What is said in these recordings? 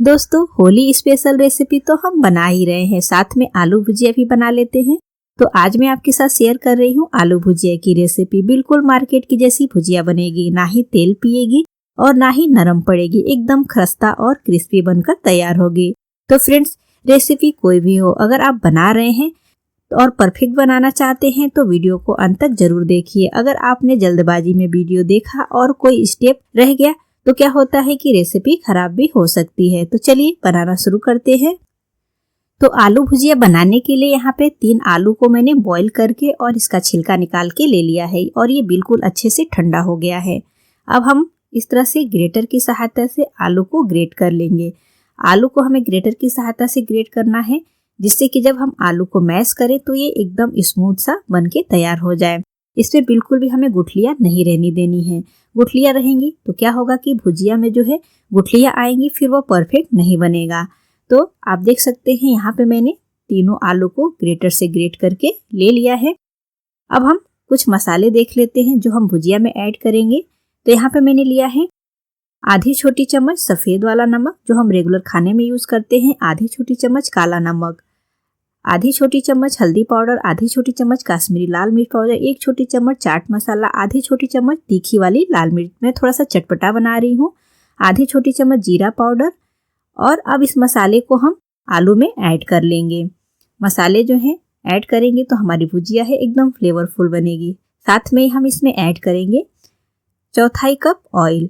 दोस्तों, Holi special recipe तो हम बना ही रहे हैं, साथ में आलू भुजिया भी बना लेते हैं। तो आज मैं आपके साथ शेयर कर रही हूँ आलू भुजिया की रेसिपी। बिल्कुल मार्केट की जैसी भुजिया बनेगी, ना ही तेल पिएगी और ना ही नरम पड़ेगी, एकदम खस्ता और क्रिस्पी बनकर तैयार होगी। तो फ्रेंड्स, रेसिपी कोई भी हो, अगर आप बना रहे हैं और परफेक्ट बनाना चाहते हैं तो वीडियो को अंत तक जरूर देखिए। अगर आपने जल्दबाजी में वीडियो देखा और कोई स्टेप रह गया तो क्या होता है कि रेसिपी खराब भी हो सकती है। तो चलिए बनाना शुरू करते हैं। तो आलू भुजिया बनाने के लिए यहाँ पे 3 आलू को मैंने बॉईल करके और इसका छिलका निकाल के ले लिया है और ये बिल्कुल अच्छे से ठंडा हो गया है। अब हम इस तरह से ग्रेटर की सहायता से आलू को ग्रेट कर लेंगे। आलू को हमें ग्रेटर की सहायता से ग्रेट करना है, जिससे कि जब हम आलू को मैश करें तो ये एकदम स्मूथ सा बन के तैयार हो जाए। इसमें बिल्कुल भी हमें गुठलियाँ नहीं रहनी देनी है। गुठलियाँ रहेंगी तो क्या होगा कि भुजिया में जो है गुठलियाँ आएंगी, फिर वो परफेक्ट नहीं बनेगा। तो आप देख सकते हैं यहाँ पे मैंने तीनों आलू को ग्रेटर से ग्रेट करके ले लिया है। अब हम कुछ मसाले देख लेते हैं जो हम भुजिया में ऐड करेंगे। तो यहाँ पे मैंने लिया है आधी छोटी चम्मच सफ़ेद वाला नमक जो हम रेगुलर खाने में यूज़ करते हैं, आधी छोटी चम्मच काला नमक, आधी छोटी चम्मच हल्दी पाउडर, आधी छोटी चम्मच काश्मीरी लाल मिर्च पाउडर, 1 छोटी चम्मच चाट मसाला, आधी छोटी चम्मच तीखी वाली लाल मिर्च, मैं थोड़ा सा चटपटा बना रही हूँ, आधी छोटी चम्मच जीरा पाउडर। और अब इस मसाले को हम आलू में ऐड कर लेंगे। मसाले जो हैं ऐड करेंगे तो हमारी भुजिया है एकदम फ्लेवरफुल बनेगी। साथ में हम इसमें ऐड करेंगे 1/4 कप ऑयल।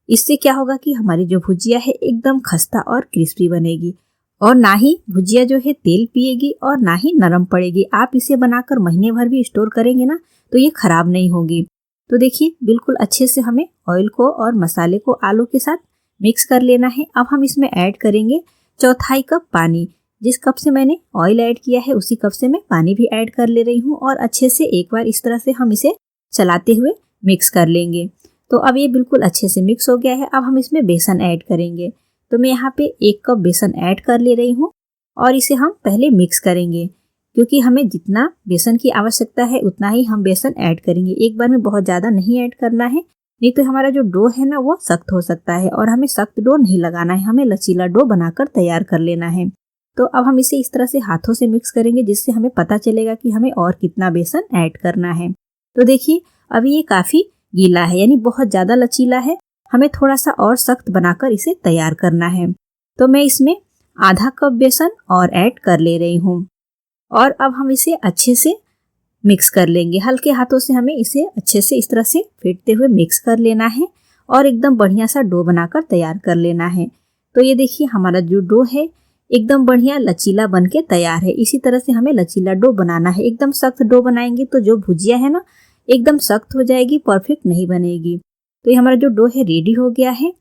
इससे क्या होगा कि हमारी जो भुजिया है एकदम खस्ता और क्रिस्पी बनेगी और ना ही भुजिया जो है तेल पिएगी और ना ही नरम पड़ेगी। आप इसे बनाकर महीने भर भी स्टोर करेंगे ना तो ये खराब नहीं होगी। तो देखिए बिल्कुल अच्छे से हमें ऑयल को और मसाले को आलू के साथ मिक्स कर लेना है। अब हम इसमें ऐड करेंगे 1/4 कप पानी। जिस कप से मैंने ऑयल ऐड किया है उसी कप से मैं पानी भी ऐड कर ले रही हूँ और अच्छे से एक बार इस तरह से हम इसे चलाते हुए मिक्स कर लेंगे। तो अब ये बिल्कुल अच्छे से मिक्स हो गया है। अब हम इसमें बेसन ऐड करेंगे। तो मैं यहाँ पे 1 कप बेसन ऐड कर ले रही हूँ और इसे हम पहले मिक्स करेंगे, क्योंकि हमें जितना बेसन की आवश्यकता है उतना ही हम बेसन ऐड करेंगे। एक बार में बहुत ज़्यादा नहीं ऐड करना है, नहीं तो हमारा जो डो है ना वो सख्त हो सकता है और हमें सख्त डो नहीं लगाना है, हमें लचीला डो बनाकर तैयार कर लेना है। तो अब हम इसे इस तरह से हाथों से मिक्स करेंगे, जिससे हमें पता चलेगा कि हमें और कितना बेसन ऐड करना है। तो देखिए अभी ये काफ़ी गीला है, यानी बहुत ज़्यादा लचीला है, हमें थोड़ा सा और सख्त बनाकर इसे तैयार करना है। तो मैं इसमें आधा कप बेसन और ऐड कर ले रही हूँ और अब हम इसे अच्छे से मिक्स कर लेंगे। हल्के हाथों से हमें इसे अच्छे से इस तरह से फेंटते हुए मिक्स कर लेना है और एकदम बढ़िया सा डो बनाकर तैयार कर लेना है। तो ये देखिए हमारा जो डो है एकदम बढ़िया लचीला बन के तैयार है। इसी तरह से हमें लचीला डो बनाना है। एकदम सख्त डो बनाएंगे तो जो भुजिया है ना एकदम सख्त हो जाएगी, परफेक्ट नहीं बनेगी। तो ये हमारा जो डो है रेडी हो गया है।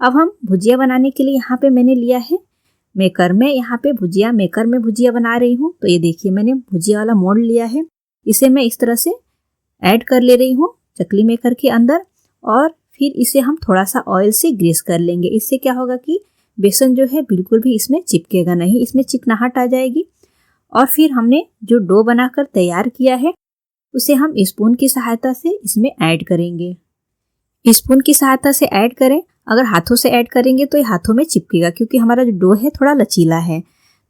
अब हम भुजिया बनाने के लिए यहाँ पे मैंने लिया है मेकर में, यहाँ पे भुजिया मेकर में भुजिया बना रही हूँ। तो ये देखिए मैंने भुजिया वाला मोल्ड लिया है, इसे मैं इस तरह से ऐड कर ले रही हूँ चकली मेकर के अंदर और फिर इसे हम थोड़ा सा ऑयल से ग्रीस कर लेंगे। इससे क्या होगा कि बेसन जो है बिल्कुल भी इसमें चिपकेगा नहीं, इसमें चिकनाहट आ जाएगी। और फिर हमने जो डो बनाकर तैयार किया है उसे हम स्पून की सहायता से इसमें ऐड करेंगे। स्पून की सहायता से ऐड करें, अगर हाथों से ऐड करेंगे तो ये हाथों में चिपकेगा, क्योंकि हमारा जो डो है थोड़ा लचीला है।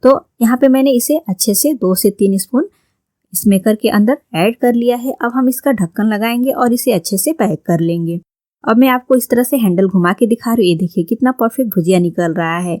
तो यहाँ पे मैंने इसे अच्छे से 2 से 3 स्पून इस मेकर के अंदर ऐड कर लिया है। अब हम इसका ढक्कन लगाएंगे और इसे अच्छे से पैक कर लेंगे। अब मैं आपको इस तरह से हैंडल घुमा के दिखा रही हूँ, ये देखिए कितना परफेक्ट भुजिया निकल रहा है।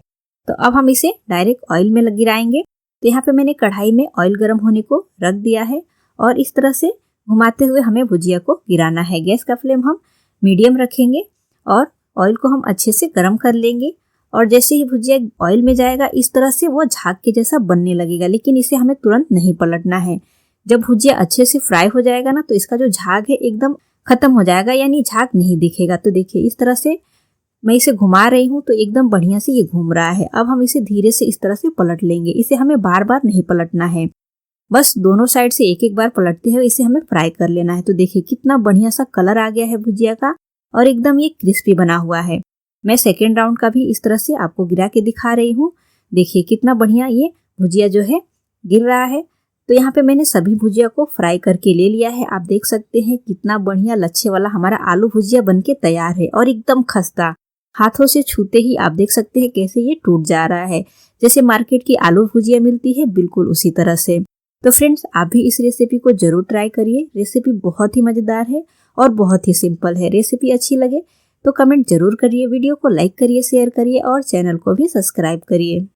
तो अब हम इसे डायरेक्ट ऑयल में गिराएंगे। तो यहाँ पे मैंने कढ़ाई में ऑयल गर्म होने को रख दिया है और इस तरह से घुमाते हुए हमें भुजिया को गिराना है। गैस का फ्लेम हम मीडियम रखेंगे और ऑयल को हम अच्छे से गर्म कर लेंगे। और जैसे ही भुजिया ऑयल में जाएगा इस तरह से वो झाग के जैसा बनने लगेगा, लेकिन इसे हमें तुरंत नहीं पलटना है। जब भुजिया अच्छे से फ्राई हो जाएगा ना तो इसका जो झाग है एकदम खत्म हो जाएगा, यानी झाग नहीं दिखेगा। तो देखिए इस तरह से मैं इसे घुमा रही हूँ तो एकदम बढ़िया से ये घूम रहा है। अब हम इसे धीरे से इस तरह से पलट लेंगे। इसे हमें बार बार नहीं पलटना है, बस दोनों साइड से एक एक बार पलटते हुए इसे हमें फ्राई कर लेना है। तो देखिए कितना बढ़िया सा कलर आ गया है भुजिया का और एकदम ये क्रिस्पी बना हुआ है। मैं सेकेंड राउंड का भी इस तरह से आपको गिरा के दिखा रही हूँ। देखिए कितना बढ़िया ये भुजिया जो है गिर रहा है। तो यहाँ पे मैंने सभी भुजिया को फ्राई करके ले लिया है। आप देख सकते हैं कितना बढ़िया लच्छे वाला हमारा आलू भुजिया बनके तैयार है और एकदम खस्ता। हाथों से छूते ही आप देख सकते हैं कैसे ये टूट जा रहा है। जैसे मार्केट की आलू भुजिया मिलती है बिल्कुल उसी तरह से। तो फ्रेंड्स, आप भी इस रेसिपी को जरूर ट्राई करिए। रेसिपी बहुत ही मजेदार है और बहुत ही सिंपल है। रेसिपी अच्छी लगे तो कमेंट जरूर करिए, वीडियो को लाइक करिए, शेयर करिए और चैनल को भी सब्सक्राइब करिए।